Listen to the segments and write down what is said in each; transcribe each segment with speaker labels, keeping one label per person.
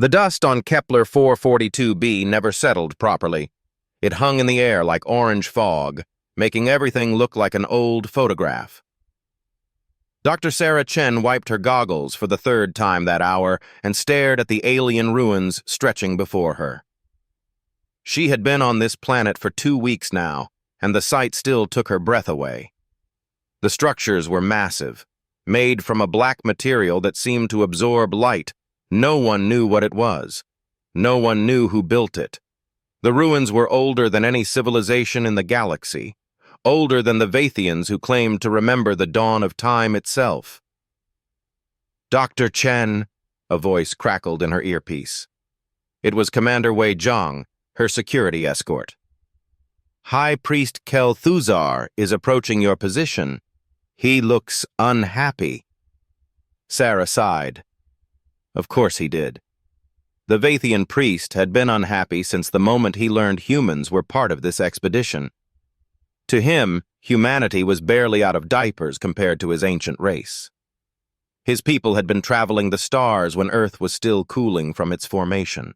Speaker 1: The dust on Kepler 442b never settled properly. It hung in the air like orange fog, making everything look like an old photograph. Dr. Sarah Chen wiped her goggles for the third time that hour and stared at the alien ruins stretching before her. She had been on this planet for 2 weeks now, and the sight still took her breath away. The structures were massive, made from a black material that seemed to absorb light. No one knew what it was. No one knew who built it. The ruins were older than any civilization in the galaxy, older than the Vathians who claimed to remember the dawn of time itself. "Dr. Chen," a voice crackled in her earpiece. It was Commander Wei Zhang, her security escort. "High Priest Kel'Thuzar is approaching your position. He looks unhappy." Sarah sighed. Of course he did. The Vathian priest had been unhappy since the moment he learned humans were part of this expedition. To him, humanity was barely out of diapers compared to his ancient race. His people had been traveling the stars when Earth was still cooling from its formation.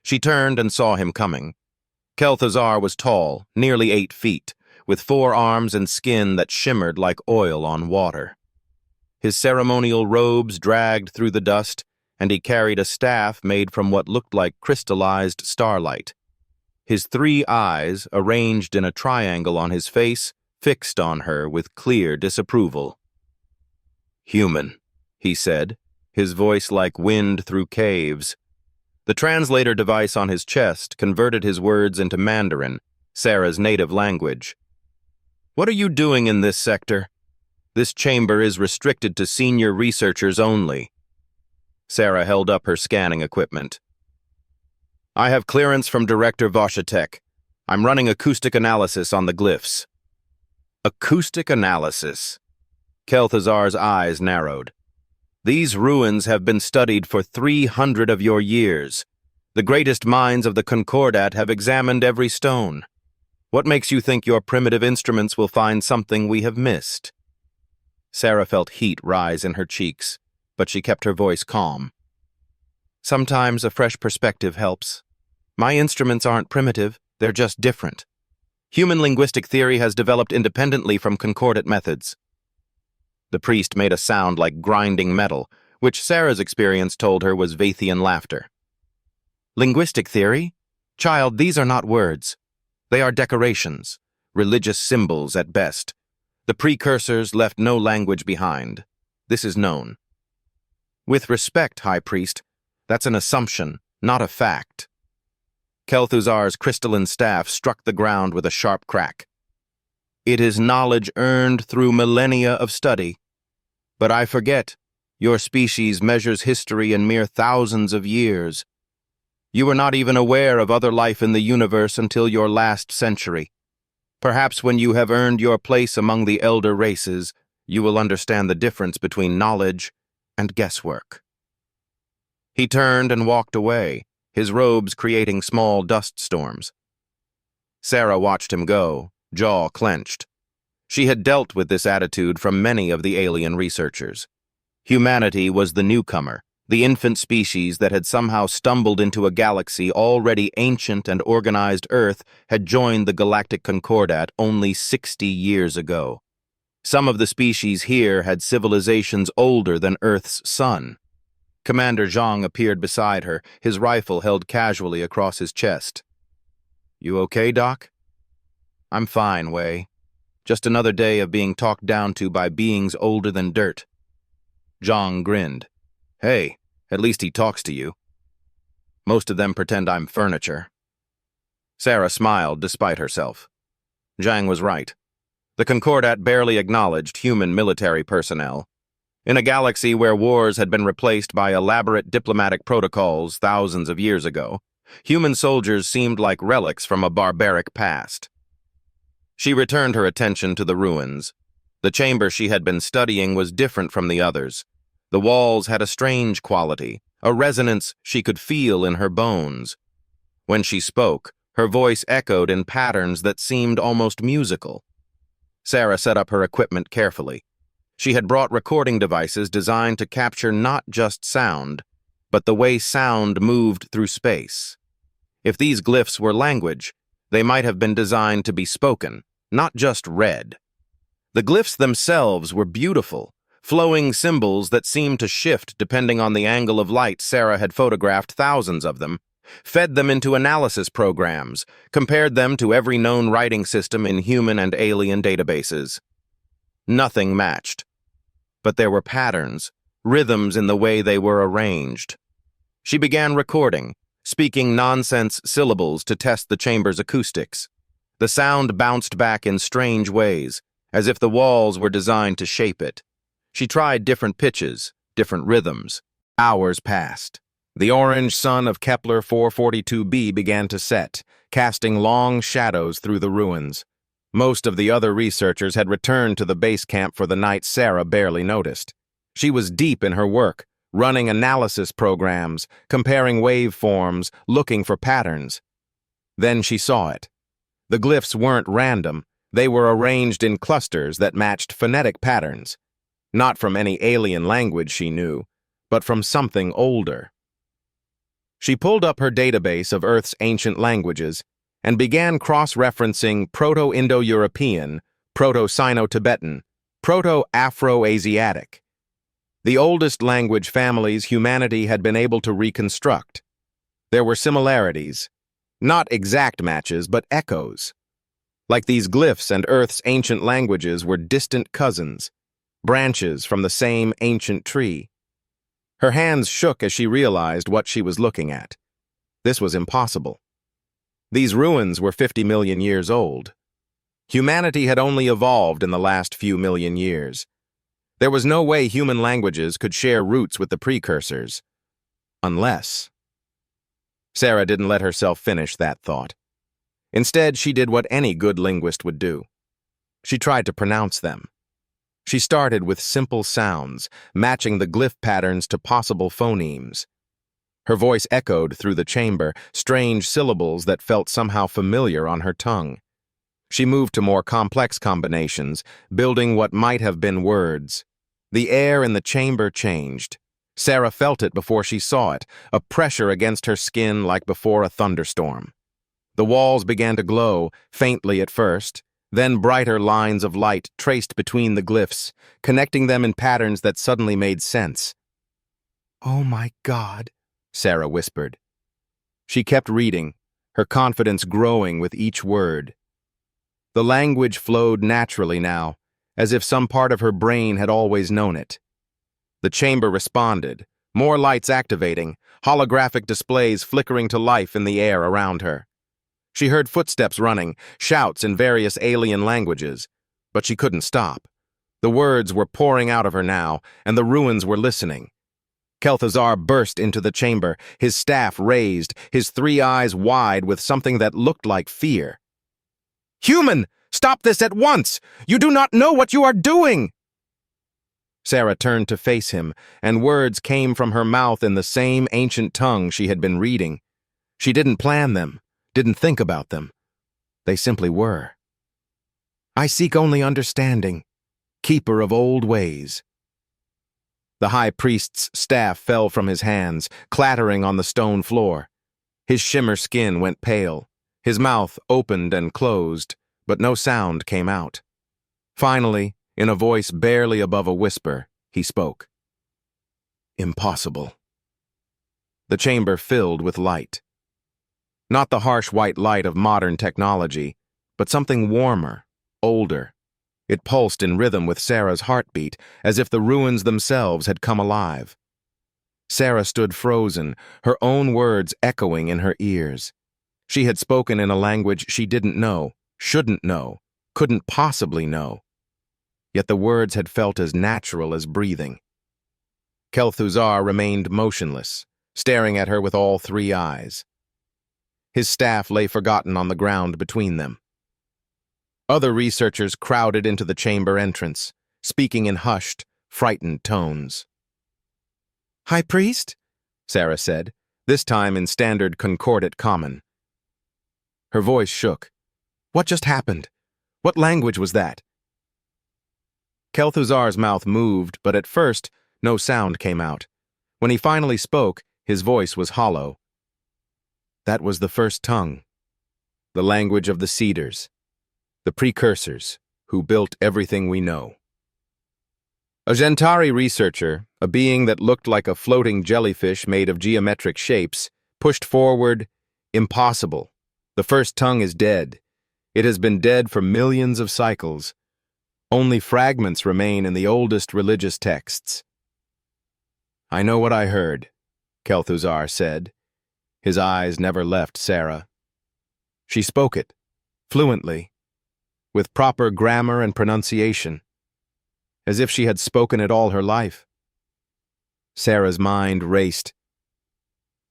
Speaker 1: She turned and saw him coming. Kel'Thuzar was tall, nearly 8 feet, with 4 arms and skin that shimmered like oil on water. His ceremonial robes dragged through the dust, and he carried a staff made from what looked like crystallized starlight. His 3 eyes, arranged in a triangle on his face, fixed on her with clear disapproval. "Human," he said, his voice like wind through caves. The translator device on his chest converted his words into Mandarin, Sarah's native language. "What are you doing in this sector? This chamber is restricted to senior researchers only." Sarah held up her scanning equipment. "I have clearance from Director Voshatek. I'm running acoustic analysis on the glyphs." "Acoustic analysis?" Kel'Thuzar's eyes narrowed. "These ruins have been studied for 300 of your years. The greatest minds of the Concordat have examined every stone. What makes you think your primitive instruments will find something we have missed?" Sarah felt heat rise in her cheeks, but she kept her voice calm. "Sometimes a fresh perspective helps. My instruments aren't primitive, they're just different. Human linguistic theory has developed independently from concordant methods." The priest made a sound like grinding metal, which Sarah's experience told her was Vathian laughter. "Linguistic theory? Child, these are not words. They are decorations, religious symbols at best. The precursors left no language behind. This is known." "With respect, High Priest, that's an assumption, not a fact." Kel'Thuzar's crystalline staff struck the ground with a sharp crack. "It is knowledge earned through millennia of study. But I forget, your species measures history in mere thousands of years. You were not even aware of other life in the universe until your last century. Perhaps when you have earned your place among the elder races, you will understand the difference between knowledge and guesswork." He turned and walked away, his robes creating small dust storms. Sarah watched him go, jaw clenched. She had dealt with this attitude from many of the alien researchers. Humanity was the newcomer, the infant species that had somehow stumbled into a galaxy already ancient and organized. Earth had joined the Galactic Concordat only 60 years ago. Some of the species here had civilizations older than Earth's sun. Commander Zhang appeared beside her, his rifle held casually across his chest. "You okay, Doc?" "I'm fine, Wei. Just another day of being talked down to by beings older than dirt." Zhang grinned. "Hey, at least he talks to you. Most of them pretend I'm furniture." Sarah smiled despite herself. Zhang was right. The Concordat barely acknowledged human military personnel. In a galaxy where wars had been replaced by elaborate diplomatic protocols thousands of years ago, human soldiers seemed like relics from a barbaric past. She returned her attention to the ruins. The chamber she had been studying was different from the others. The walls had a strange quality, a resonance she could feel in her bones. When she spoke, her voice echoed in patterns that seemed almost musical. Sarah set up her equipment carefully. She had brought recording devices designed to capture not just sound, but the way sound moved through space. If these glyphs were language, they might have been designed to be spoken, not just read. The glyphs themselves were beautiful, flowing symbols that seemed to shift depending on the angle of light. Sarah had photographed thousands of them, fed them into analysis programs, compared them to every known writing system in human and alien databases. Nothing matched. But there were patterns, rhythms in the way they were arranged. She began recording, speaking nonsense syllables to test the chamber's acoustics. The sound bounced back in strange ways, as if the walls were designed to shape it. She tried different pitches, different rhythms. Hours passed. The orange sun of Kepler 442b began to set, casting long shadows through the ruins. Most of the other researchers had returned to the base camp for the night. Sarah barely noticed. She was deep in her work, running analysis programs, comparing waveforms, looking for patterns. Then she saw it. The glyphs weren't random. They were arranged in clusters that matched phonetic patterns. Not from any alien language she knew, but from something older. She pulled up her database of Earth's ancient languages and began cross-referencing Proto-Indo-European, Proto-Sino-Tibetan, Proto-Afro-Asiatic. The oldest language families humanity had been able to reconstruct. There were similarities, not exact matches, but echoes. Like these glyphs and Earth's ancient languages were distant cousins, branches from the same ancient tree. Her hands shook as she realized what she was looking at. This was impossible. These ruins were 50 million years old. Humanity had only evolved in the last few million years. There was no way human languages could share roots with the precursors. Unless... Sarah didn't let herself finish that thought. Instead, she did what any good linguist would do. She tried to pronounce them. She started with simple sounds, matching the glyph patterns to possible phonemes. Her voice echoed through the chamber, strange syllables that felt somehow familiar on her tongue. She moved to more complex combinations, building what might have been words. The air in the chamber changed. Sarah felt it before she saw it, a pressure against her skin like before a thunderstorm. The walls began to glow, faintly at first, then brighter lines of light traced between the glyphs, connecting them in patterns that suddenly made sense. "Oh my God," Sarah whispered. She kept reading, her confidence growing with each word. The language flowed naturally now, as if some part of her brain had always known it. The chamber responded, more lights activating, holographic displays flickering to life in the air around her. She heard footsteps running, shouts in various alien languages, but she couldn't stop. The words were pouring out of her now, and the ruins were listening. Kel'Thuzar burst into the chamber, his staff raised, his three eyes wide with something that looked like fear. "Human! Stop this at once! You do not know what you are doing!" Sarah turned to face him, and words came from her mouth in the same ancient tongue she had been reading. She didn't plan them, didn't think about them. They simply were. "I seek only understanding, keeper of old ways." The high priest's staff fell from his hands, clattering on the stone floor. His shimmer skin went pale. His mouth opened and closed, but no sound came out. Finally, in a voice barely above a whisper, he spoke. "Impossible." The chamber filled with light. Not the harsh white light of modern technology, but something warmer, older. It pulsed in rhythm with Sarah's heartbeat, as if the ruins themselves had come alive. Sarah stood frozen, her own words echoing in her ears. She had spoken in a language she didn't know, shouldn't know, couldn't possibly know. Yet the words had felt as natural as breathing. Kel'Thuzar remained motionless, staring at her with all three eyes. His staff lay forgotten on the ground between them. Other researchers crowded into the chamber entrance, speaking in hushed, frightened tones. "High Priest?" Sarah said, this time in standard concordate common. Her voice shook. "What just happened? What language was that?" Kel'Thuzar's mouth moved, but at first, no sound came out. When he finally spoke, His voice was hollow. That was the first tongue, the language of the Cedars, the precursors who built everything we know. A Gentari researcher, a being that looked like a floating jellyfish made of geometric shapes, pushed forward. Impossible. The first tongue is dead. It has been dead for millions of cycles. Only fragments remain in the oldest religious texts. I know what I heard, Kel'Thuzar said. His eyes never left Sarah. She spoke it, fluently, with proper grammar and pronunciation, as if she had spoken it all her life. Sarah's mind raced.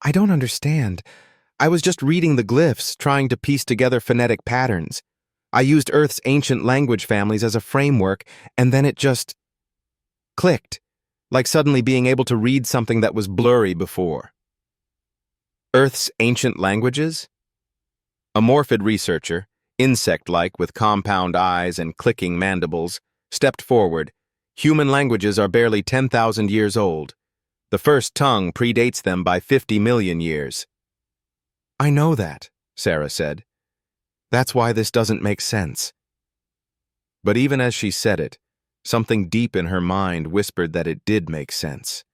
Speaker 1: I don't understand. I was just reading the glyphs, trying to piece together phonetic patterns. I used Earth's ancient language families as a framework, and then it just clicked, like suddenly being able to read something that was blurry before. Earth's ancient languages? A morphid researcher, insect-like with compound eyes and clicking mandibles, stepped forward. Human languages are barely 10,000 years old. The first tongue predates them by 50 million years. I know that, Sarah said. That's why this doesn't make sense. But even as she said it, something deep in her mind whispered that it did make sense.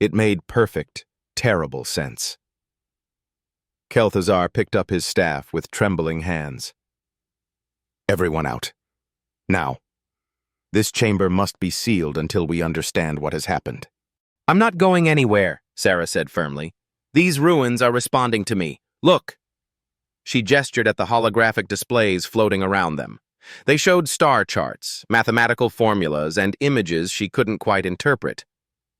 Speaker 1: It made perfect, terrible sense. Kel'Thuzar picked up his staff with trembling hands. Everyone out. Now. This chamber must be sealed until we understand what has happened. I'm not going anywhere, Sarah said firmly. These ruins are responding to me. Look. She gestured at the holographic displays floating around them. They showed star charts, mathematical formulas, and images she couldn't quite interpret.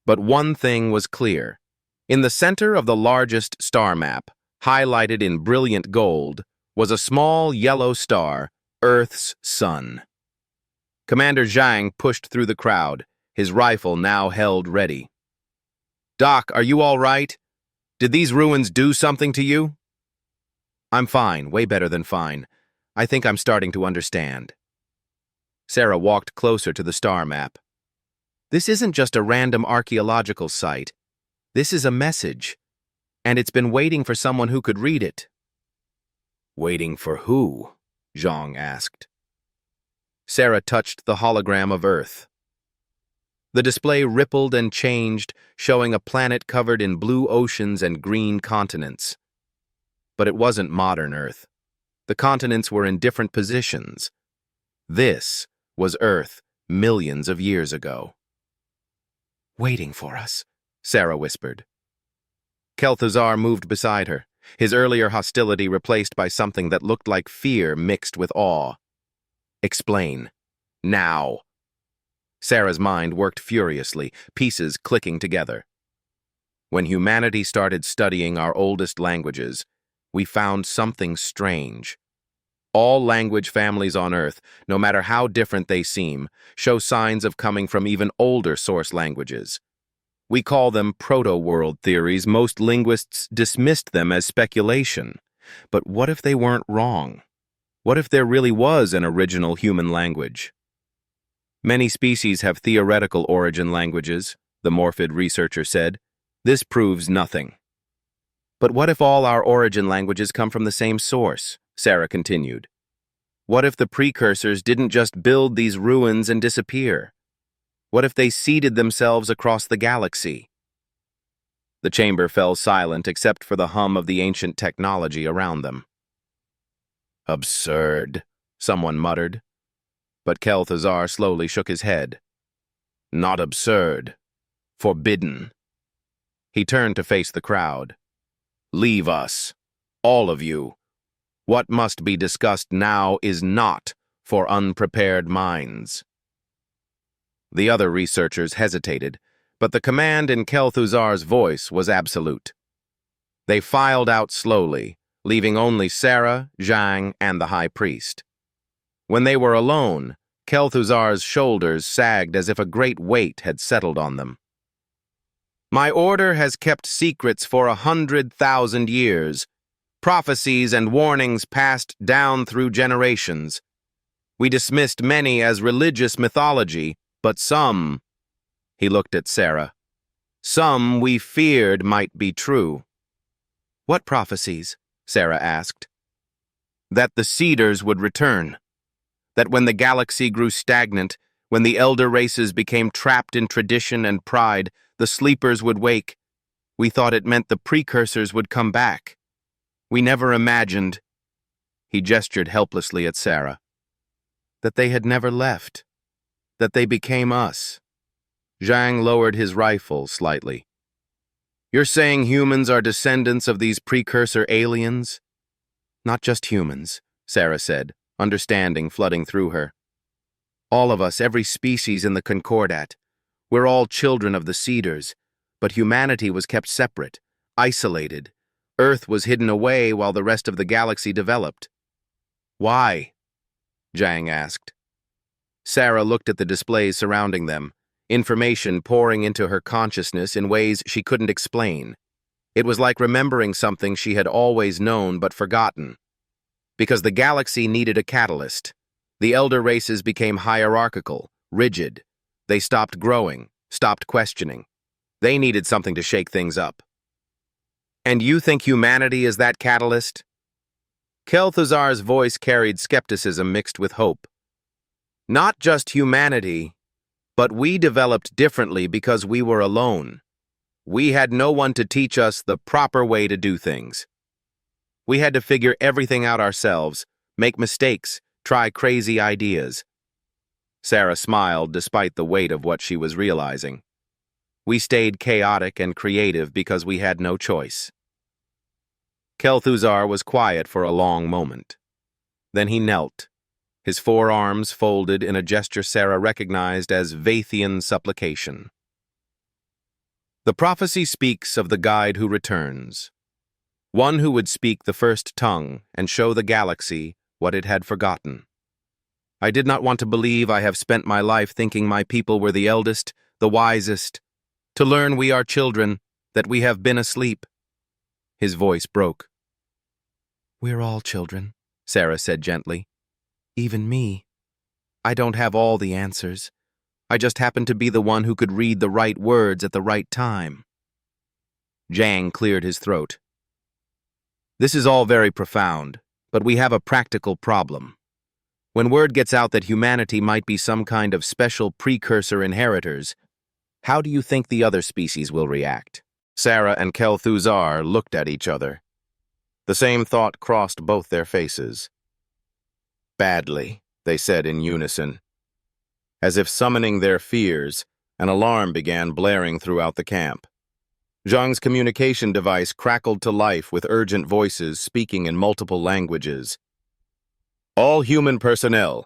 Speaker 1: But one thing was clear. In the center of the largest star map, highlighted in brilliant gold, was a small yellow star, Earth's sun. Commander Zhang pushed through the crowd, his rifle now held ready. Doc, are you all right? Did these ruins do something to you? I'm fine, way better than fine. I think I'm starting to understand. Sarah walked closer to the star map. This isn't just a random archaeological site. This is a message, and it's been waiting for someone who could read it. Waiting for who? Zhang asked. Sarah touched the hologram of Earth. The display rippled and changed, showing a planet covered in blue oceans and green continents. But it wasn't modern Earth. The continents were in different positions. This was Earth millions of years ago. Waiting for us, Sarah whispered. Kel'Thuzar moved beside her, his earlier hostility replaced by something that looked like fear mixed with awe. Explain. Now. Sarah's mind worked furiously, pieces clicking together. When humanity started studying our oldest languages, we found something strange. All language families on Earth, no matter how different they seem, show signs of coming from even older source languages. We call them proto-world theories. Most linguists dismissed them as speculation. But what if they weren't wrong? What if there really was an original human language? Many species have theoretical origin languages, the morphid researcher said. This proves nothing. But what if all our origin languages come from the same source? Sarah continued. What if the precursors didn't just build these ruins and disappear? What if they seeded themselves across the galaxy? The chamber fell silent except for the hum of the ancient technology around them. Absurd, someone muttered. But Kel'Thuzar slowly shook his head. Not absurd. Forbidden. He turned to face the crowd. Leave us. All of you. What must be discussed now is not for unprepared minds. The other researchers hesitated, but the command in Kel'Thuzar's voice was absolute. They filed out slowly, leaving only Sarah, Zhang, and the High Priest. When they were alone, Kel'Thuzar's shoulders sagged as if a great weight had settled on them. My order has kept secrets for 100,000 years, prophecies and warnings passed down through generations. We dismissed many as religious mythology, but some, he looked at Sarah, Some we feared might be true. What prophecies? Sarah asked. That the Cedars would return. That when the galaxy grew stagnant, when the elder races became trapped in tradition and pride, the sleepers would wake. We thought it meant the precursors would come back. We never imagined, he gestured helplessly at Sarah, that they had never left, that they became us. Zhang lowered his rifle slightly. You're saying humans are descendants of these precursor aliens? Not just humans, Sarah said, understanding flooding through her. All of us, every species in the Concordat. We're all children of the Cedars, but humanity was kept separate, isolated. Earth was hidden away while the rest of the galaxy developed. Why? Zhang asked. Sarah looked at the displays surrounding them, information pouring into her consciousness in ways she couldn't explain. It was like remembering something she had always known but forgotten. Because the galaxy needed a catalyst. The elder races became hierarchical, rigid. They stopped growing, stopped questioning. They needed something to shake things up. And you think humanity is that catalyst? Kel'Thuzar's voice carried skepticism mixed with hope. Not just humanity, but we developed differently because we were alone. We had no one to teach us the proper way to do things. We had to figure everything out ourselves, make mistakes, try crazy ideas. Sarah smiled despite the weight of what she was realizing. We stayed chaotic and creative because we had no choice. Kel'Thuzar was quiet for a long moment. Then he knelt, his forearms folded in a gesture Sarah recognized as Vathian supplication. The prophecy speaks of the guide who returns, one who would speak the first tongue and show the galaxy what it had forgotten. I did not want to believe I have spent my life thinking my people were the eldest, the wisest, to learn we are children, that we have been asleep. His voice broke. We're all children, Sarah said gently. Even me. I don't have all the answers. I just happen to be the one who could read the right words at the right time. Zhang cleared his throat. This is all very profound, but we have a practical problem. When word gets out that humanity might be some kind of special precursor inheritors, how do you think the other species will react? Sarah and Kel'Thuzar looked at each other. The same thought crossed both their faces. Badly, they said in unison. As if summoning their fears, an alarm began blaring throughout the camp. Zhang's communication device crackled to life with urgent voices speaking in multiple languages. All human personnel,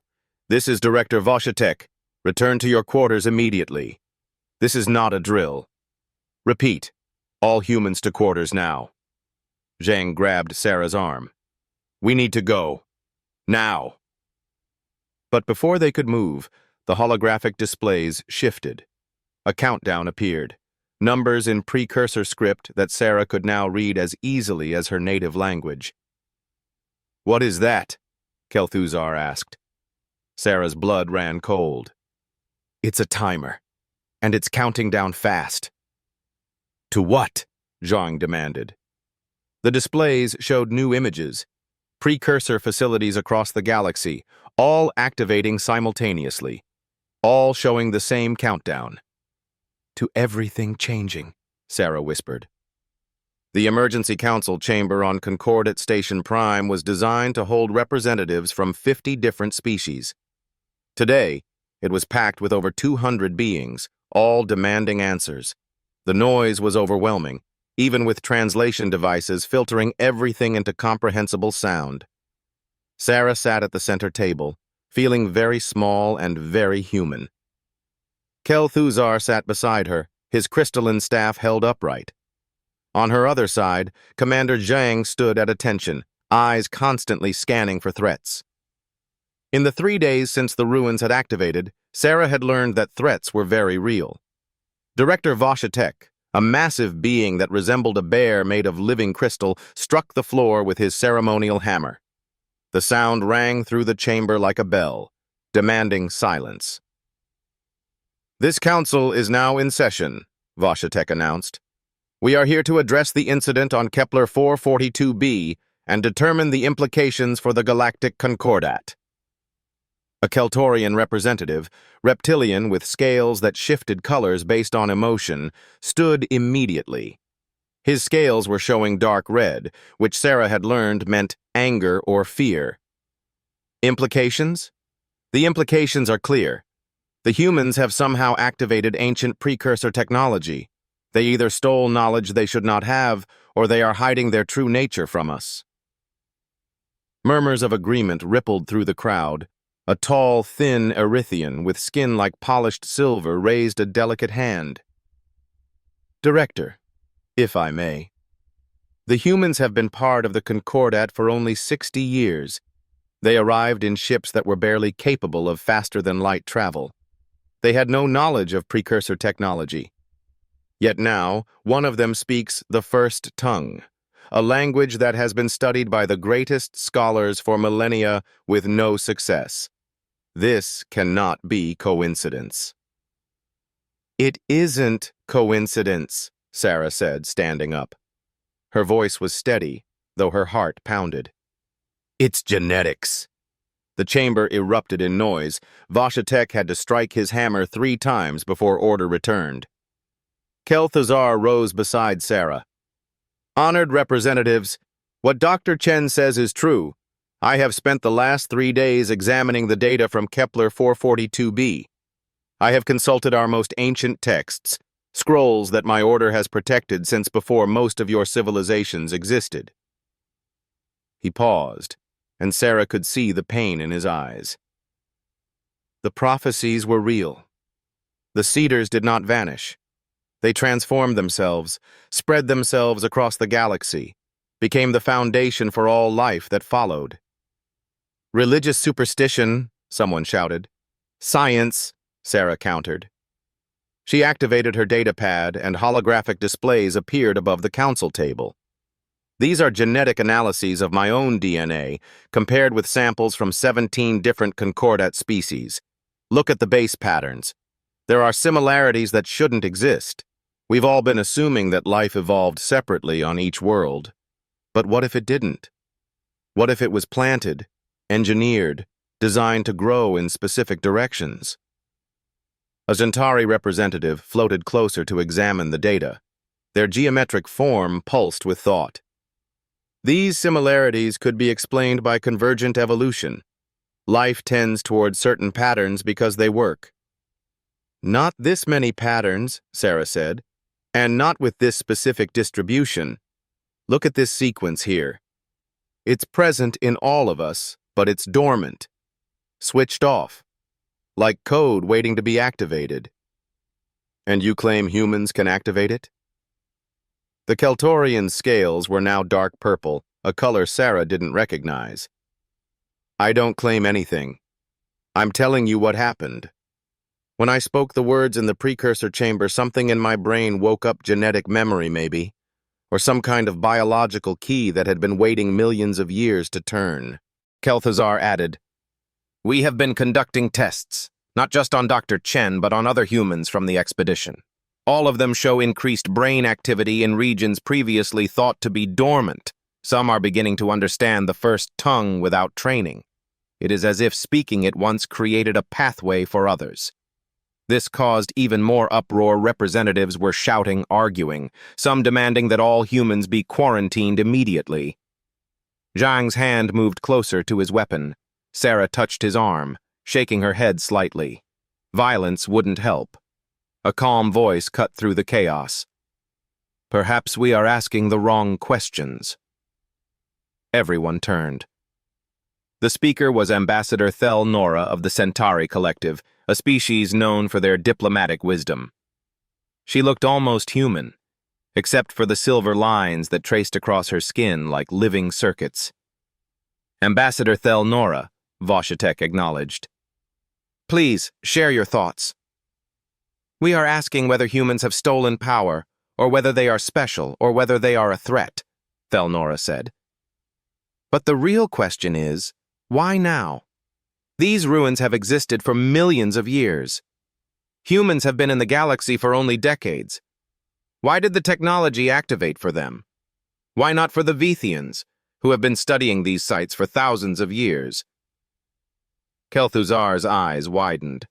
Speaker 1: this is Director Voshatek. Return to your quarters immediately. This is not a drill. Repeat, all humans to quarters now. Zhang grabbed Sarah's arm. We need to go. Now. But before they could move, the holographic displays shifted. A countdown appeared, numbers in precursor script that Sarah could now read as easily as her native language. What is that? Kel'Thuzar asked. Sarah's blood ran cold. It's a timer, and it's counting down fast. To what? Zhang demanded. The displays showed new images, precursor facilities across the galaxy, all activating simultaneously, all showing the same countdown. To everything changing, Sarah whispered. The Emergency Council chamber on Concordat Station Prime was designed to hold representatives from 50 different species. Today, it was packed with over 200 beings, all demanding answers. The noise was overwhelming, even with translation devices filtering everything into comprehensible sound. Sarah sat at the center table, feeling very small and very human. Kel'Thuzar sat beside her, his crystalline staff held upright. On her other side, Commander Zhang stood at attention, eyes constantly scanning for threats. In the 3 days since the ruins had activated, Sarah had learned that threats were very real. Director Voshatek, a massive being that resembled a bear made of living crystal, struck the floor with his ceremonial hammer. The sound rang through the chamber like a bell, demanding silence. This council is now in session, Vashatek announced. "We are here to address the incident on Kepler 442b and determine the implications for the Galactic Concordat." A Keltorian representative, reptilian with scales that shifted colors based on emotion, stood immediately. His scales were showing dark red, which Sarah had learned meant anger or fear. Implications? The implications are clear. The humans have somehow activated ancient precursor technology. They either stole knowledge they should not have, or they are hiding their true nature from us. Murmurs of agreement rippled through the crowd. A tall, thin Erythian with skin like polished silver raised a delicate hand. "Director, if I may, the humans have been part of the Concordat for only 60 years. They arrived in ships that were barely capable of faster-than-light travel. They had no knowledge of precursor technology. Yet now, one of them speaks the first tongue, a language that has been studied by the greatest scholars for millennia with no success. This cannot be coincidence." "It isn't coincidence," Sarah said, standing up. Her voice was steady, though her heart pounded. "It's genetics." The chamber erupted in noise. Vashatek had to strike his hammer 3 times before order returned. Kel'Thuzar rose beside Sarah. "Honored representatives, what Dr. Chen says is true. I have spent the last 3 days examining the data from Kepler 442b. I have consulted our most ancient texts, scrolls that my order has protected since before most of your civilizations existed." He paused, and Sarah could see the pain in his eyes. The prophecies were real. The cedars did not vanish. They transformed themselves, spread themselves across the galaxy, became the foundation for all life that followed. "Religious superstition," someone shouted. "Science," Sarah countered. She activated her datapad, and holographic displays appeared above the council table. "These are genetic analyses of my own DNA, compared with samples from 17 different Concordat species. Look at the base patterns. There are similarities that shouldn't exist. We've all been assuming that life evolved separately on each world. But what if it didn't? What if it was planted, engineered, designed to grow in specific directions?" A Zentari representative floated closer to examine the data. Their geometric form pulsed with thought. "These similarities could be explained by convergent evolution. Life tends toward certain patterns because they work." "Not this many patterns," Sarah said, "and not with this specific distribution. Look at this sequence here. It's present in all of us, but it's dormant, switched off, like code waiting to be activated." "And you claim humans can activate it?" The Keltorian scales were now dark purple, a color Sarah didn't recognize. "I don't claim anything. I'm telling you what happened. When I spoke the words in the precursor chamber, something in my brain woke up genetic memory, maybe, or some kind of biological key that had been waiting millions of years to turn." Kel'Thuzar added, "We have been conducting tests, not just on Dr. Chen, but on other humans from the expedition. All of them show increased brain activity in regions previously thought to be dormant. Some are beginning to understand the first tongue without training. It is as if speaking it once created a pathway for others." This caused even more uproar. Representatives were shouting, arguing, some demanding that all humans be quarantined immediately. Zhang's hand moved closer to his weapon. Sarah touched his arm, shaking her head slightly. Violence wouldn't help. A calm voice cut through the chaos. "Perhaps we are asking the wrong questions." Everyone turned. The speaker was Ambassador Thel Nora of the Centauri Collective, a species known for their diplomatic wisdom. She looked almost human, except for the silver lines that traced across her skin like living circuits. "Ambassador Thel Nora," Vashatek acknowledged. "Please, share your thoughts." "We are asking whether humans have stolen power, or whether they are special, or whether they are a threat," Thel Nora said. "But the real question is, why now? These ruins have existed for millions of years. Humans have been in the galaxy for only decades. Why did the technology activate for them? Why not for the Vethians, who have been studying these sites for thousands of years? Kel'Thuzar's eyes widened.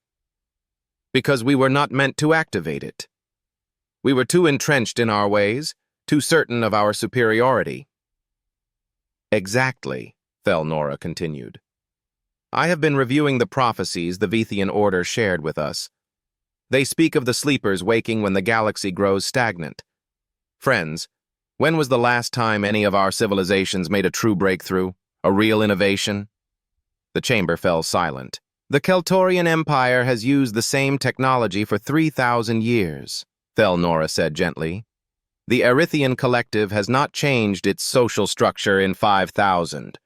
Speaker 1: Because we were not meant to activate it. We were too entrenched in our ways, too certain of our superiority. Exactly, Thelnora continued. I have been reviewing the prophecies the Vethian Order shared with us. They speak of the sleepers waking when the galaxy grows stagnant. Friends, when was the last time any of our civilizations made a true breakthrough, a real innovation? The chamber fell silent. The Keltorian Empire has used the same technology for 3,000 years, Thelnora said gently. The Erithian Collective has not changed its social structure in 5,000.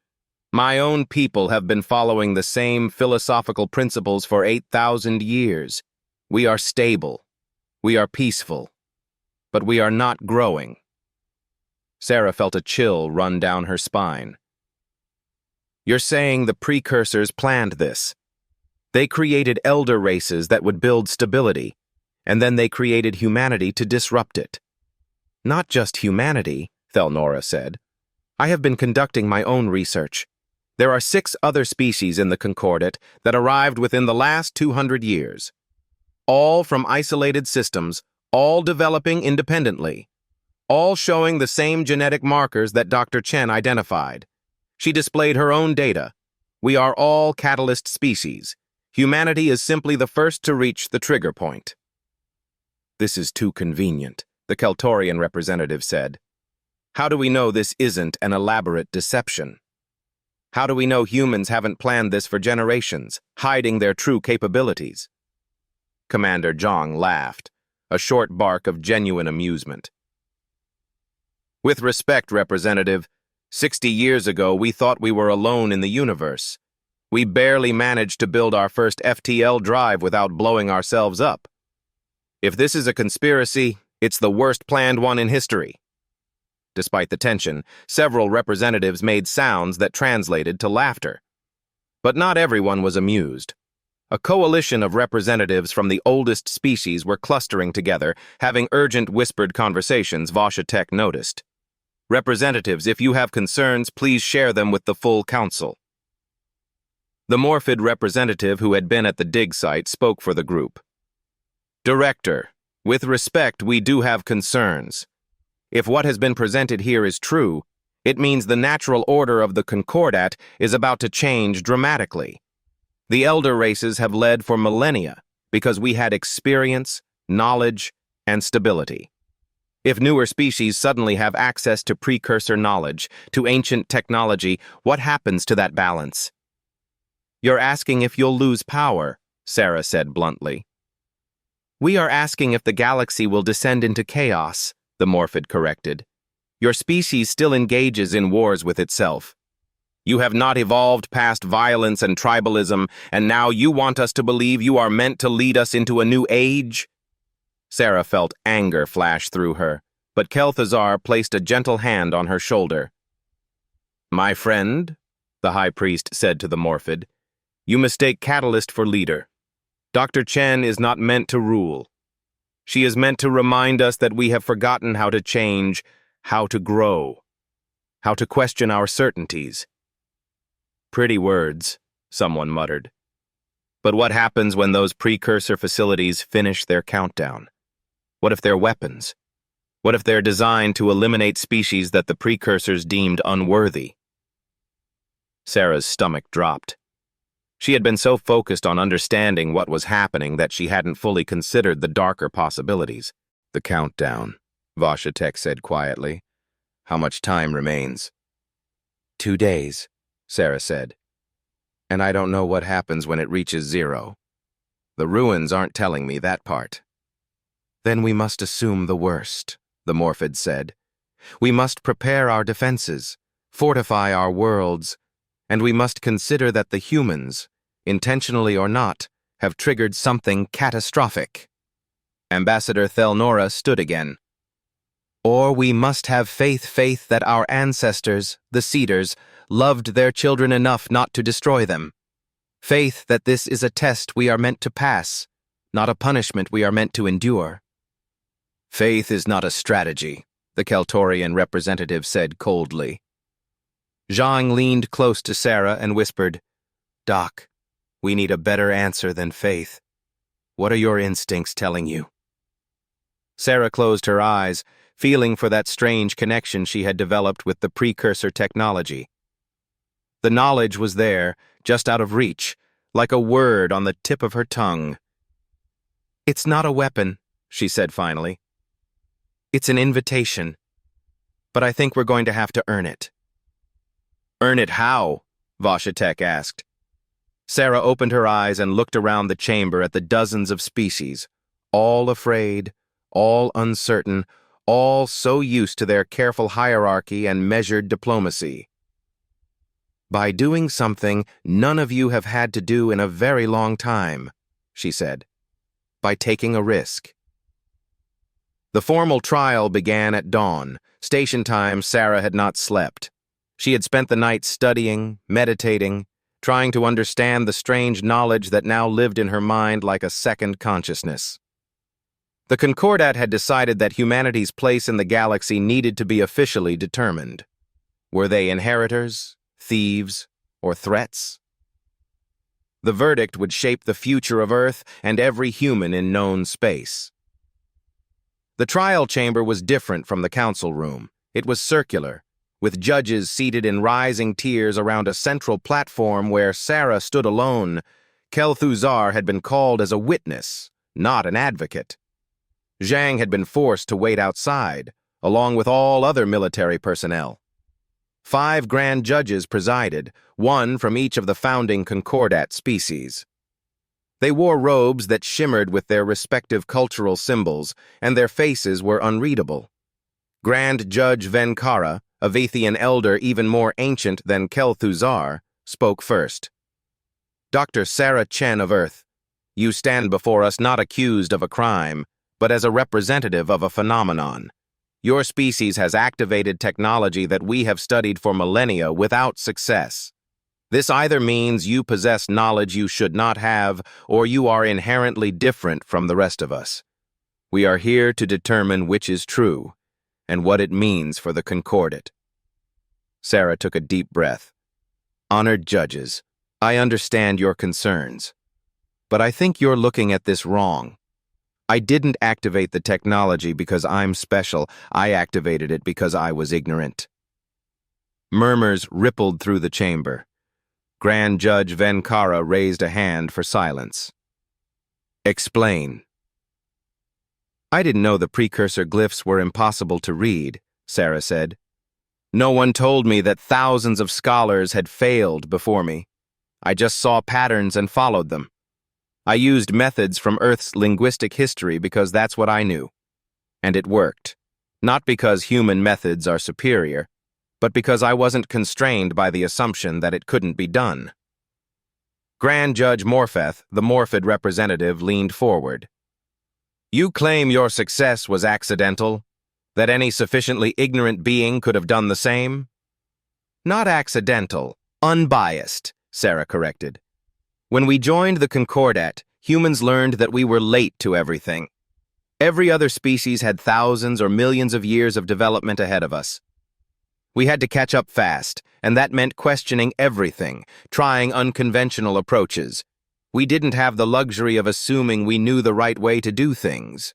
Speaker 1: My own people have been following the same philosophical principles for 8,000 years. We are stable. We are peaceful. But we are not growing. Sarah felt a chill run down her spine. You're saying the precursors planned this. They created elder races that would build stability, and then they created humanity to disrupt it. Not just humanity, Thelnora said. I have been conducting my own research. There are 6 other species in the Concordat that arrived within the last 200 years. All from isolated systems, all developing independently. All showing the same genetic markers that Dr. Chen identified. She displayed her own data. We are all catalyst species. Humanity is simply the first to reach the trigger point. This is too convenient, the Keltorian representative said. How do we know this isn't an elaborate deception? How do we know humans haven't planned this for generations, hiding their true capabilities? Commander Zhang laughed, a short bark of genuine amusement. With respect, Representative, 60 years ago we thought we were alone in the universe. We barely managed to build our first FTL drive without blowing ourselves up. If this is a conspiracy, it's the worst planned one in history. Despite the tension, several representatives made sounds that translated to laughter. But not everyone was amused. A coalition of representatives from the oldest species were clustering together, having urgent whispered conversations, Vashatek noticed. Representatives, if you have concerns, please share them with the full council. The Morphid representative who had been at the dig site spoke for the group. Director, with respect, we do have concerns. If what has been presented here is true, it means the natural order of the Concordat is about to change dramatically. The elder races have led for millennia because we had experience, knowledge, and stability. If newer species suddenly have access to precursor knowledge, to ancient technology, what happens to that balance? You're asking if you'll lose power, Sarah said bluntly. We are asking if the galaxy will descend into chaos, the Morphid corrected. Your species still engages in wars with itself. You have not evolved past violence and tribalism, and now you want us to believe you are meant to lead us into a new age? Sarah felt anger flash through her, but Kel'Thuzar placed a gentle hand on her shoulder. My friend, the High Priest said to the Morphid, you mistake catalyst for leader. Dr. Chen is not meant to rule. She is meant to remind us that we have forgotten how to change, how to grow, how to question our certainties. Pretty words, someone muttered. But what happens when those precursor facilities finish their countdown? What if they're weapons? What if they're designed to eliminate species that the precursors deemed unworthy? Sarah's stomach dropped. She had been so focused on understanding what was happening that she hadn't fully considered the darker possibilities. The countdown, Vashatek said quietly. How much time remains? 2 days, Sarah said. And I don't know what happens when it reaches 0. The ruins aren't telling me that part. Then we must assume the worst, the Morphid said. We must prepare our defenses, fortify our worlds, and we must consider that the humans, intentionally or not, have triggered something catastrophic. Ambassador Thelnora stood again. Or we must have faith that our ancestors, the Cedars, loved their children enough not to destroy them. Faith that this is a test we are meant to pass, not a punishment we are meant to endure. Faith is not a strategy, the Keltorian representative said coldly. Zhang leaned close to Sarah and whispered, Doc, we need a better answer than faith. What are your instincts telling you? Sarah closed her eyes, feeling for that strange connection she had developed with the precursor technology. The knowledge was there, just out of reach, like a word on the tip of her tongue. It's not a weapon, she said finally. It's an invitation. But I think we're going to have to earn it. Earn it how? Vashatek asked. Sarah opened her eyes and looked around the chamber at the dozens of species, all afraid, all uncertain, all so used to their careful hierarchy and measured diplomacy. By doing something none of you have had to do in a very long time, she said. By taking a risk. The formal trial began at dawn. Station time, Sarah had not slept. She had spent the night studying, meditating, trying to understand the strange knowledge that now lived in her mind like a second consciousness. The Concordat had decided that humanity's place in the galaxy needed to be officially determined. Were they inheritors, thieves, or threats? The verdict would shape the future of Earth and every human in known space. The trial chamber was different from the council room. It was circular, with judges seated in rising tiers around a central platform where Sarah stood alone. Kel'Thuzar had been called as a witness, not an advocate. Zhang had been forced to wait outside, along with all other military personnel. 5 grand judges presided, one from each of the founding Concordat species. They wore robes that shimmered with their respective cultural symbols, and their faces were unreadable. Grand Judge Venkara, a Vathian elder even more ancient than Kel'Thuzar, spoke first. Dr. Sarah Chen of Earth, you stand before us not accused of a crime, but as a representative of a phenomenon. Your species has activated technology that we have studied for millennia without success. This either means you possess knowledge you should not have, or you are inherently different from the rest of us. We are here to determine which is true, and what it means for the Concordat. Sarah took a deep breath. Honored judges, I understand your concerns, but I think you're looking at this wrong. I didn't activate the technology because I'm special. I activated it because I was ignorant. Murmurs rippled through the chamber. Grand Judge Venkara raised a hand for silence. Explain. I didn't know the precursor glyphs were impossible to read, Sarah said. No one told me that thousands of scholars had failed before me. I just saw patterns and followed them. I used methods from Earth's linguistic history because that's what I knew. And it worked. Not because human methods are superior, but because I wasn't constrained by the assumption that it couldn't be done. Grand Judge Morpheth, the Morphid representative, leaned forward. You claim your success was accidental? That any sufficiently ignorant being could have done the same? Not accidental, unbiased, Sarah corrected. When we joined the Concordat, humans learned that we were late to everything. Every other species had thousands or millions of years of development ahead of us. We had to catch up fast, and that meant questioning everything, trying unconventional approaches. We didn't have the luxury of assuming we knew the right way to do things.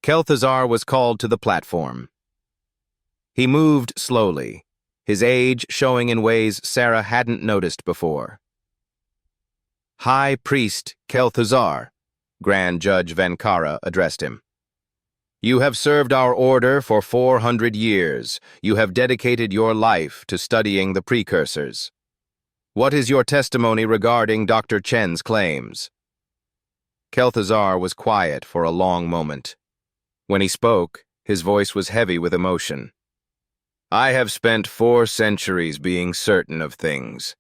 Speaker 1: Kel'Thuzar was called to the platform. He moved slowly, his age showing in ways Sarah hadn't noticed before. High Priest Kel'Thuzar, Grand Judge Venkara addressed him. You have served our order for 400 years. You have dedicated your life to studying the precursors. What is your testimony regarding Dr. Chen's claims? Kel'Thuzar was quiet for a long moment. When he spoke, his voice was heavy with emotion. I have spent 4 centuries being certain of things.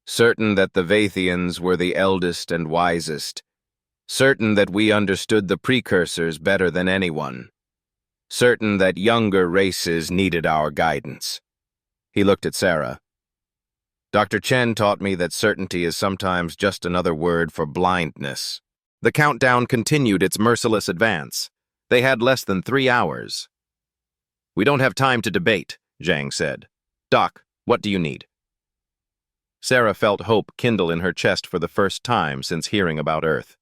Speaker 1: Certain that the Vathians were the eldest and wisest. Certain that we understood the precursors better than anyone. Certain that younger races needed our guidance. He looked at Sarah. Dr. Chen taught me that certainty is sometimes just another word for blindness. The countdown continued its merciless advance. They had less than 3 hours. "We don't have time to debate," Zhang said. "Doc, what do you need?" Sarah felt hope kindle in her chest for the first time since hearing about Earth.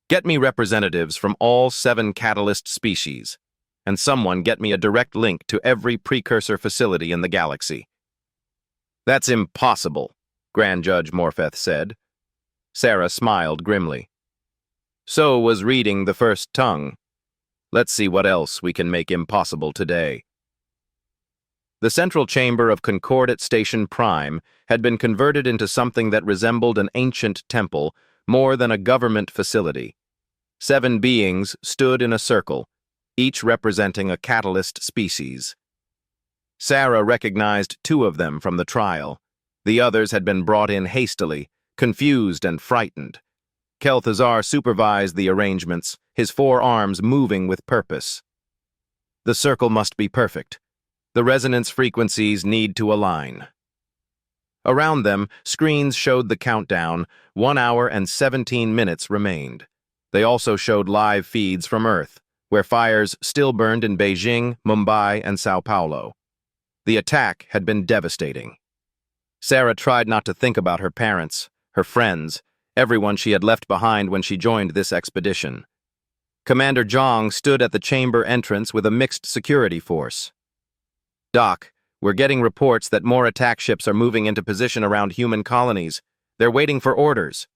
Speaker 1: "Get me representatives from all 7 catalyst species, and someone get me a direct link to every precursor facility in the galaxy." "That's impossible," Grand Judge Morpheth said. Sarah smiled grimly. "So was reading the first tongue. Let's see what else we can make impossible today." The central chamber of Concordat Station Prime had been converted into something that resembled an ancient temple more than a government facility. 7 beings stood in a circle, each representing a catalyst species. Sarah recognized 2 of them from the trial. The others had been brought in hastily, confused and frightened. Kel'Thuzar supervised the arrangements, his 4 arms moving with purpose. The circle must be perfect. The resonance frequencies need to align. Around them, screens showed the countdown. 1 hour and 17 minutes remained. They also showed live feeds from Earth, where fires still burned in Beijing, Mumbai, and Sao Paulo. The attack had been devastating. Sarah tried not to think about her parents, her friends, everyone she had left behind when she joined this expedition. Commander Zhang stood at the chamber entrance with a mixed security force. "Doc, we're getting reports that more attack ships are moving into position around human colonies. They're waiting for orders."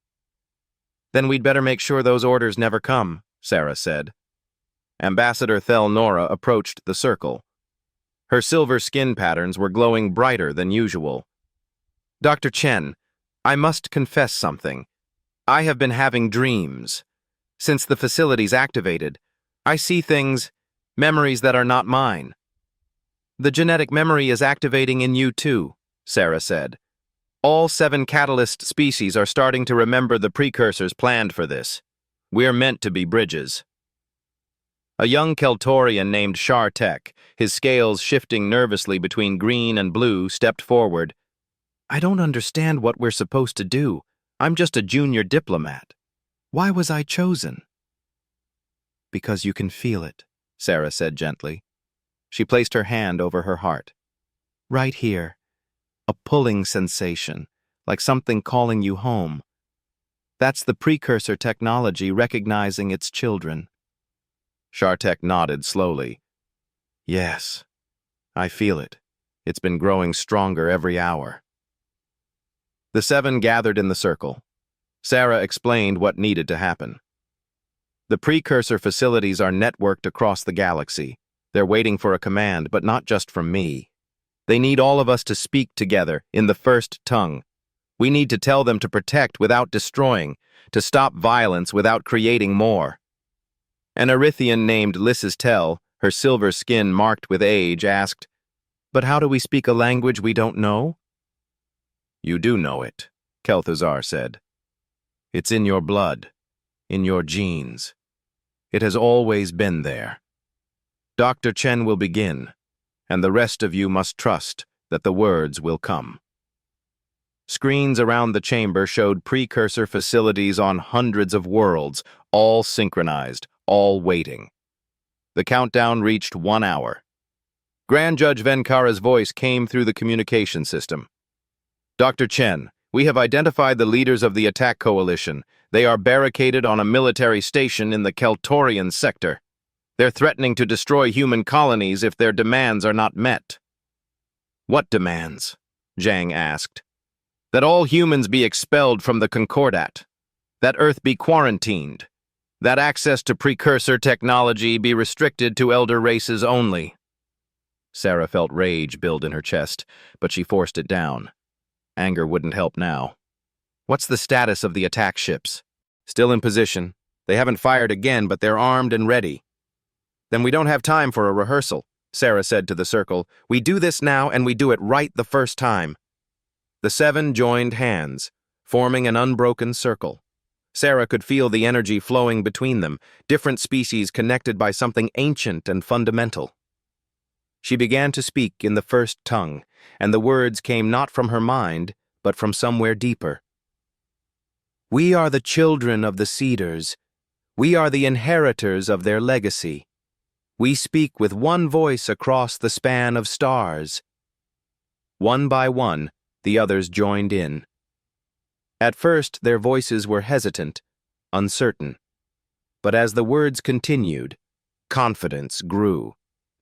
Speaker 1: "Then we'd better make sure those orders never come," Sarah said. Ambassador Thel Nora approached the circle. Her silver skin patterns were glowing brighter than usual. "Dr. Chen, I must confess something. I have been having dreams. Since the facility's activated, I see things, memories that are not mine." "The genetic memory is activating in you too," Sarah said. "All 7 catalyst species are starting to remember the precursors planned for this. We're meant to be bridges." A young Keltorian named Shartek, his scales shifting nervously between green and blue, stepped forward. "I don't understand what we're supposed to do. I'm just a junior diplomat. Why was I chosen?" "Because you can feel it," Sarah said gently. She placed her hand over her heart. "Right here. A pulling sensation, like something calling you home. That's the precursor technology recognizing its children." Shartek nodded slowly. "Yes, I feel it. It's been growing stronger every hour." The 7 gathered in the circle. Sarah explained what needed to happen. "The precursor facilities are networked across the galaxy. They're waiting for a command, but not just from me. They need all of us to speak together in the first tongue. We need to tell them to protect without destroying, to stop violence without creating more." An Erythian named Lysistel, her silver skin marked with age, asked, "But how do we speak a language we don't know?" "You do know it," Kel'Thuzar said. "It's in your blood, in your genes. It has always been there. Dr. Chen will begin, and the rest of you must trust that the words will come." Screens around the chamber showed precursor facilities on hundreds of worlds, all synchronized, all waiting. The countdown reached 1 hour. Grand Judge Venkara's voice came through the communication system. "Dr. Chen, we have identified the leaders of the attack coalition. They are barricaded on a military station in the Keltorian sector. They're threatening to destroy human colonies if their demands are not met." "What demands?" Zhang asked. "That all humans be expelled from the Concordat. That Earth be quarantined. That access to precursor technology be restricted to elder races only." Sarah felt rage build in her chest, but she forced it down. Anger wouldn't help now. "What's the status of the attack ships?" "Still in position. They haven't fired again, but they're armed and ready." "Then we don't have time for a rehearsal," Sarah said to the circle. "We do this now, and we do it right the first time." The 7 joined hands, forming an unbroken circle. Sarah could feel the energy flowing between them, different species connected by something ancient and fundamental. She began to speak in the first tongue, and the words came not from her mind, but from somewhere deeper. "We are the children of the cedars. We are the inheritors of their legacy. We speak with one voice across the span of stars. One by one, the others joined in. At first, their voices were hesitant, uncertain. But as the words continued, confidence grew.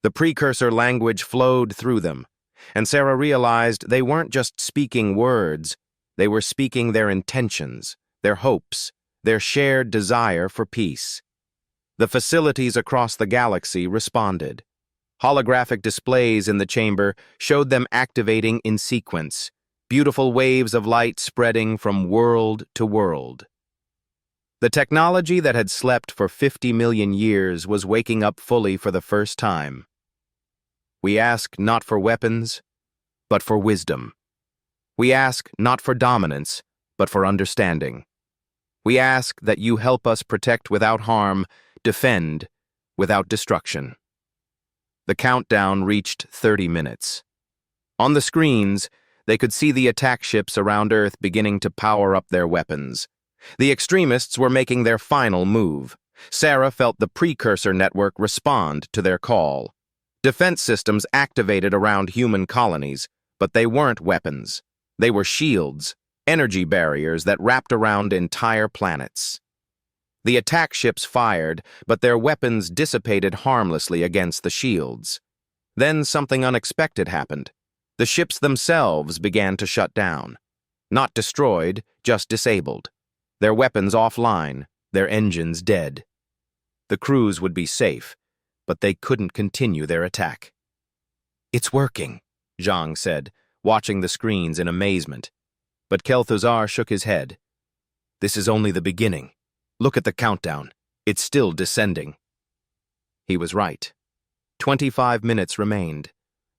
Speaker 1: The precursor language flowed through them, and Sarah realized they weren't just speaking words, they were speaking their intentions, their hopes, their shared desire for peace. The facilities across the galaxy responded. Holographic displays in the chamber showed them activating in sequence, beautiful waves of light spreading from world to world. The technology that had slept for 50 million years was waking up fully for the first time. We ask not for weapons, but for wisdom. We ask not for dominance, but for understanding. We ask that you help us protect without harm, defend without destruction. The countdown reached 30 minutes. On the screens, they could see the attack ships around Earth beginning to power up their weapons. The extremists were making their final move. Sarah felt the precursor network respond to their call. Defense systems activated around human colonies, but they weren't weapons. They were shields, energy barriers that wrapped around entire planets. The attack ships fired, but their weapons dissipated harmlessly against the shields. Then something unexpected happened. The ships themselves began to shut down. Not destroyed, just disabled. Their weapons offline, their engines dead. The crews would be safe, but they couldn't continue their attack. "It's working," Zhang said, watching the screens in amazement. But Kel'Thuzar shook his head. "This is only the beginning. Look at the countdown. It's still descending." He was right. 25 minutes remained.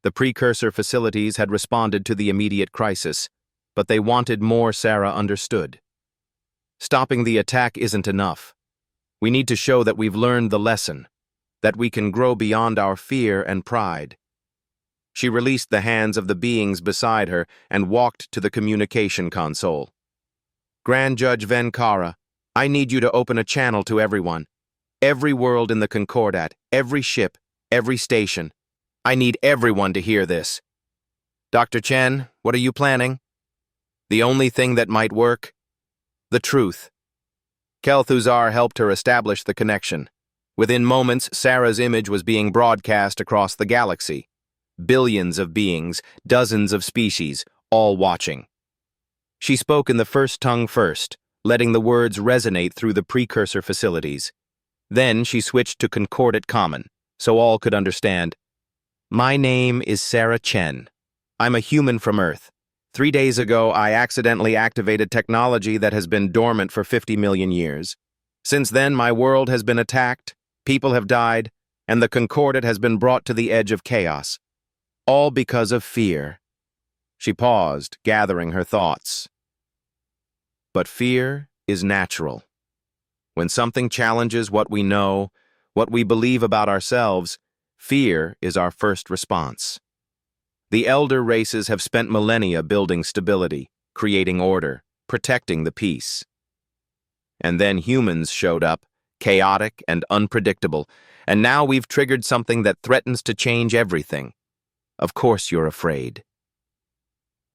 Speaker 1: The precursor facilities had responded to the immediate crisis, but they wanted more. Sarah understood. Stopping the attack isn't enough. We need to show that we've learned the lesson, that we can grow beyond our fear and pride. She released the hands of the beings beside her and walked to the communication console. "Grand Judge Venkara, I need you to open a channel to everyone. Every world in the Concordat, every ship, every station. I need everyone to hear this." "Dr. Chen, what are you planning?" "The only thing that might work? The truth." Kel'Thuzar helped her establish the connection. Within moments, Sarah's image was being broadcast across the galaxy. Billions of beings, dozens of species, all watching. She spoke in the first tongue first, letting the words resonate through the precursor facilities. Then she switched to Concordat Common, so all could understand. "My name is Sarah Chen. I'm a human from Earth. 3 days ago, I accidentally activated technology that has been dormant for 50 million years. Since then, my world has been attacked, people have died, and the Concordat has been brought to the edge of chaos. All because of fear." She paused, gathering her thoughts. But fear is natural. When something challenges what we know, what we believe about ourselves, fear is our first response. The elder races have spent millennia building stability, creating order, protecting the peace. And then humans showed up, chaotic and unpredictable, and now we've triggered something that threatens to change everything. Of course you're afraid.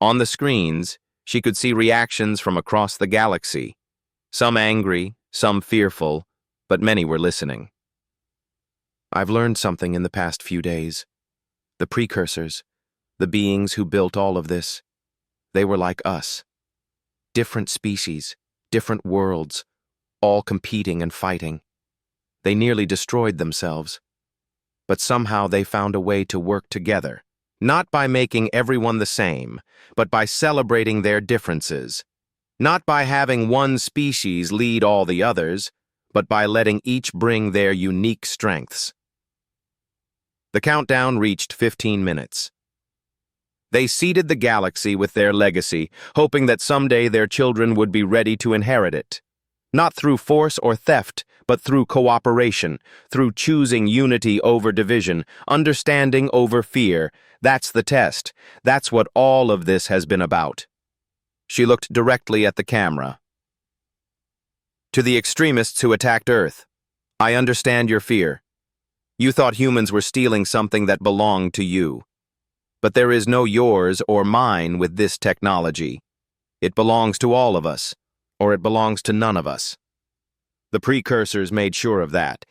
Speaker 1: On the screens, she could see reactions from across the galaxy. Some angry, some fearful, but many were listening. "I've learned something in the past few days. The precursors, the beings who built all of this, they were like us. Different species, different worlds, all competing and fighting. They nearly destroyed themselves. But somehow they found a way to work together, not by making everyone the same, but by celebrating their differences. Not by having one species lead all the others, but by letting each bring their unique strengths." The countdown reached 15 minutes. They seeded the galaxy with their legacy, hoping that someday their children would be ready to inherit it. Not through force or theft, but through cooperation, through choosing unity over division, understanding over fear. That's the test. That's what all of this has been about. She looked directly at the camera. "To the extremists who attacked Earth, I understand your fear. You thought humans were stealing something that belonged to you. But there is no yours or mine with this technology. It belongs to all of us, or it belongs to none of us. The precursors made sure of that,